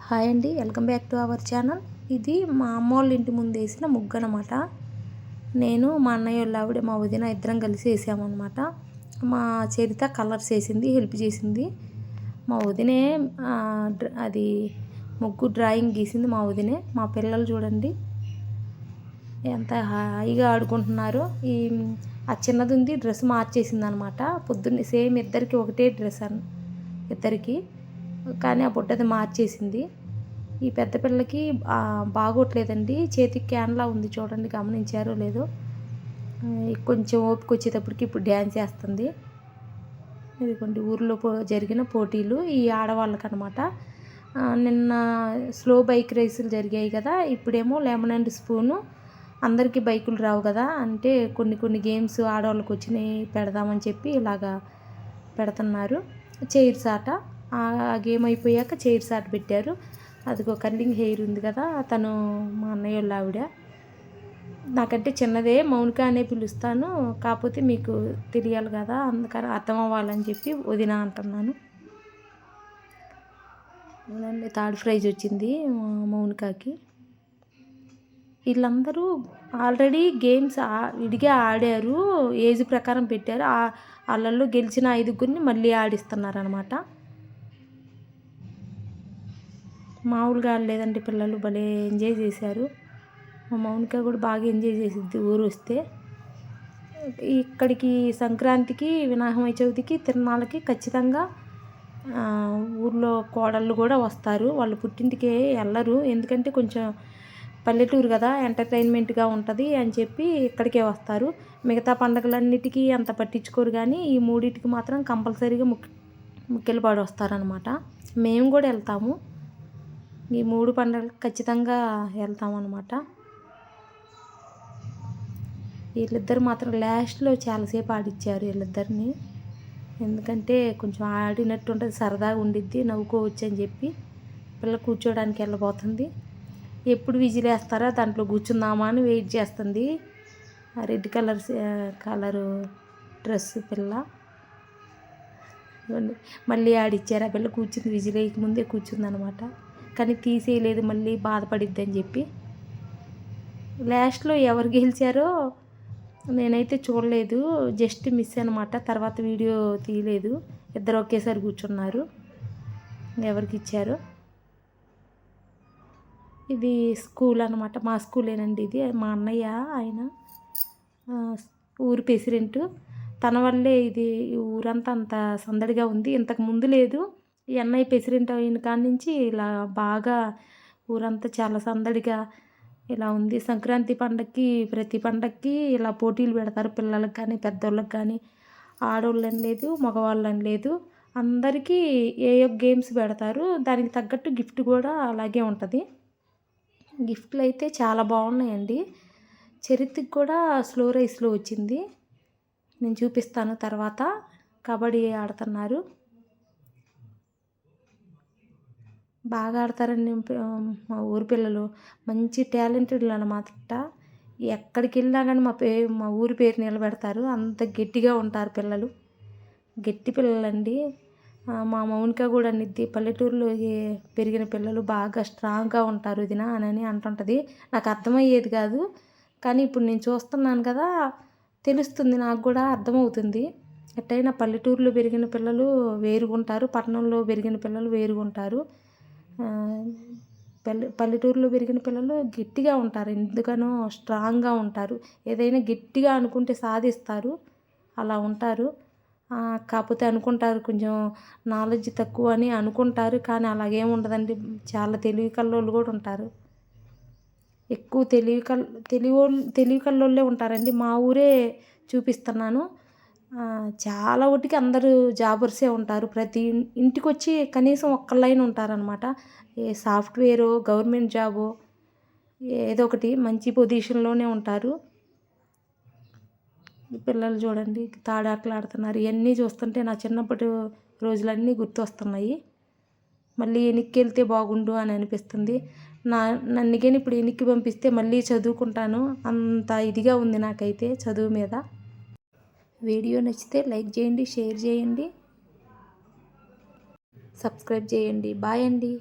Hi అండి, welcome back to our channel. ఇది మా అమ్మ వాళ్ళ ఇంటి ముందు వేసిన ముగ్గు అనమాట. నేను మా అన్నయ్య వాళ్ళ ఆవిడ మా వదిన ఇద్దరం కలిసి వేసామన్నమాట. మా చరిత కలర్స్ వేసింది, హెల్ప్ చేసింది. మా వదినే అది ముగ్గు డ్రాయింగ్ గీసింది మా వదినే. మా పిల్లలు చూడండి ఎంత హాయిగా ఆడుకుంటున్నారు. ఆ చిన్నది ఉంది డ్రెస్ మార్చేసింది అనమాట. పొద్దున్నే సేమ్ ఇద్దరికి ఒకటే డ్రెస్ ఇద్దరికి, కానీ ఆ బుడ్డది మార్చేసింది. ఈ పెద్ద పిల్లకి బాగోట్లేదండి, చేతికి క్యాన్లా ఉంది చూడండి, గమనించారో లేదో. కొంచెం ఓపిక వచ్చేటప్పటికి ఇప్పుడు డ్యాన్స్ చేస్తుంది. ఇదిగోండి ఊర్లో జరిగిన పోటీలు ఈ ఆడవాళ్ళకనమాట. నిన్న స్లో బైక్ రేసులు జరిగాయి కదా, ఇప్పుడేమో లెమన్ అండ్ స్పూను. అందరికీ బైకులు రావు కదా, అంటే కొన్ని గేమ్స్ ఆడవాళ్ళకి వచ్చినాయి పెడదామని చెప్పి ఇలాగా పెడుతున్నారు. చైర్స్ ఆట, ఆ గేమ్ అయిపోయాక చైర్స్ ఆట పెట్టారు. అదిగో కర్లింగ్ హెయిర్ ఉంది కదా, తను మా అన్నయ్య వాళ్ళ ఆవిడ. నాకంటే చిన్నదే, మౌనిక అనే పిలుస్తాను, కాకపోతే మీకు తెలియాలి కదా, అందుకని అర్థం అవ్వాలని చెప్పి వదిన అంటున్నాను. థర్డ్ ప్రైజ్ వచ్చింది మౌనికకి. వీళ్ళందరూ ఆల్రెడీ గేమ్స్ విడిగా ఆడారు, ఏజ్ ప్రకారం పెట్టారు. వాళ్ళల్లో గెలిచిన 5గురిని మళ్ళీ ఆడిస్తున్నారు అనమాట. మామూలుగా లేదండి, పిల్లలు భలే ఎంజాయ్ చేశారు. మా మౌనిక కూడా బాగా ఎంజాయ్ చేసిద్ది ఊరు వస్తే. ఇక్కడికి సంక్రాంతికి, వినాయక చవితికి, తిరునాళ్ళకి ఖచ్చితంగా ఊర్లో కోడళ్ళు కూడా వస్తారు. వాళ్ళు పుట్టింటికి వెళ్ళరు, ఎందుకంటే కొంచెం పల్లెటూరు కదా, ఎంటర్టైన్మెంట్గా ఉంటుంది అని చెప్పి ఇక్కడికే వస్తారు. మిగతా పండుగలన్నిటికీ అంత పట్టించుకోరు, కానీ ఈ మూడింటికి మాత్రం కంపల్సరీగా ముక్కెలపాడు వస్తారనమాట. మేము కూడా వెళ్తాము, ఈ 3 పండుగలకు ఖచ్చితంగా వెళ్తామన్నమాట. వీళ్ళిద్దరు మాత్రం లాస్ట్లో చాలాసేపు ఆడిచ్చారు వీళ్ళిద్దరిని, ఎందుకంటే కొంచెం ఆడినట్టు ఉంటుంది, సరదాగా ఉండిద్ది, నవ్వుకోవచ్చు అని చెప్పి. పిల్ల కూర్చోడానికి వెళ్ళబోతుంది. ఎప్పుడు విజిల్ వేస్తారా దాంట్లో కూర్చుందామా అని వెయిట్ చేస్తుంది. రెడ్ కలరు డ్రెస్ పిల్ల. మళ్ళీ ఆడిచ్చారు, ఆ పిల్ల కూర్చుంది, విజిల్ వేయకముందే కూర్చుందనమాట. కానీ తీసేయలేదు, మళ్ళీ బాధపడిద్ది అని చెప్పి. లాస్ట్లో ఎవరు గెలిచారో నేనైతే చూడలేదు, జస్ట్ మిస్ అనమాట. తర్వాత వీడియో తీయలేదు, ఇద్దరు ఒకేసారి కూర్చున్నారు. ఎవరికి ఇచ్చారో. ఇది స్కూల్ అనమాట, మా స్కూలేనండి ఇది. మా అన్నయ్య ఆయన ఊరు ప్రెసిడెంట్, తన వల్లే ఇది ఊరంతా అంత సందడిగా ఉంది. ఇంతకు ముందు లేదు, ఈ అన్నయ్య ప్రెసిడెంట్ అయిన కాడి నుంచి ఇలా బాగా ఊరంతా చాలా సందడిగా ఇలా ఉంది. సంక్రాంతి పండగకి, ప్రతి పండగకి ఇలా పోటీలు పెడతారు, పిల్లలకు కానీ పెద్దోళ్ళకి కానీ. ఆడవాళ్ళని లేదు, మగవాళ్ళని లేదు, అందరికీ ఏయో గేమ్స్ పెడతారు. దానికి తగ్గట్టు గిఫ్ట్ కూడా అలాగే ఉంటుంది. గిఫ్ట్లు అయితే చాలా బాగున్నాయండి. చరిత్రకి కూడా స్లో రేస్లో వచ్చింది, నేను చూపిస్తాను తర్వాత. కబడ్డీ ఆడుతున్నారు, బాగా ఆడతారండి మా ఊరి పిల్లలు, మంచి టాలెంటెడ్ అనమాట. ఎక్కడికి వెళ్ళినా కానీ మా ఊరి పేరు నిలబెడతారు, అంత గట్టిగా ఉంటారు పిల్లలు, గట్టి పిల్లలండి. మా మౌనిక కూడా అనిద్ది, పల్లెటూరులో పెరిగిన పిల్లలు బాగా స్ట్రాంగ్గా ఉంటారు వదిన అని అంటుంటుంది. నాకు అర్థమయ్యేది కాదు, కానీ ఇప్పుడు నేను చూస్తున్నాను కదా, తెలుస్తుంది, నాకు కూడా అర్థమవుతుంది. ఎట్టయినా పల్లెటూరులో పెరిగిన పిల్లలు వేరుగుంటారు, పట్టణంలో పెరిగిన పిల్లలు వేరుగుంటారు. పల్లెటూరులో పెరిగిన పిల్లలు గట్టిగా ఉంటారు, ఎందుకనో స్ట్రాంగ్గా ఉంటారు, ఏదైనా గట్టిగా అనుకుంటే సాధిస్తారు, అలా ఉంటారు. కాకపోతే అనుకుంటారు కొంచెం నాలెడ్జ్ తక్కువ అని అనుకుంటారు, కానీ అలాగేమి ఉండదండి. చాలా తెలివి కల్లోళ్ళు కూడా ఉంటారు, ఎక్కువ తెలివి కల్లోళ్ళే ఉంటారండి. మా ఊరే చూపిస్తున్నాను, చాలా వాటికి అందరూ జాబర్సే ఉంటారు. ప్రతి ఇంటికి వచ్చి కనీసం ఒక్కళ్ళైనా ఉంటారనమాట. ఏ సాఫ్ట్వేరో, గవర్నమెంట్ జాబో, ఏదో ఒకటి మంచి పొజిషన్లోనే ఉంటారు. పిల్లలు చూడండి తాడాటలు ఆడుతున్నారు. ఇవన్నీ చూస్తుంటే నా చిన్నప్పటి రోజులన్నీ గుర్తొస్తున్నాయి. మళ్ళీ వెనక్కి వెళ్తే బాగుండు అని అనిపిస్తుంది. నన్ను కానీ ఇప్పుడు వెనక్కి పంపిస్తే మళ్ళీ చదువుకుంటాను, అంత ఇదిగా ఉంది నాకైతే చదువు మీద. వీడియో నచ్చితే లైక్ చేయండి, షేర్ చేయండి, సబ్స్క్రైబ్ చేయండి. బాయ్ అండి.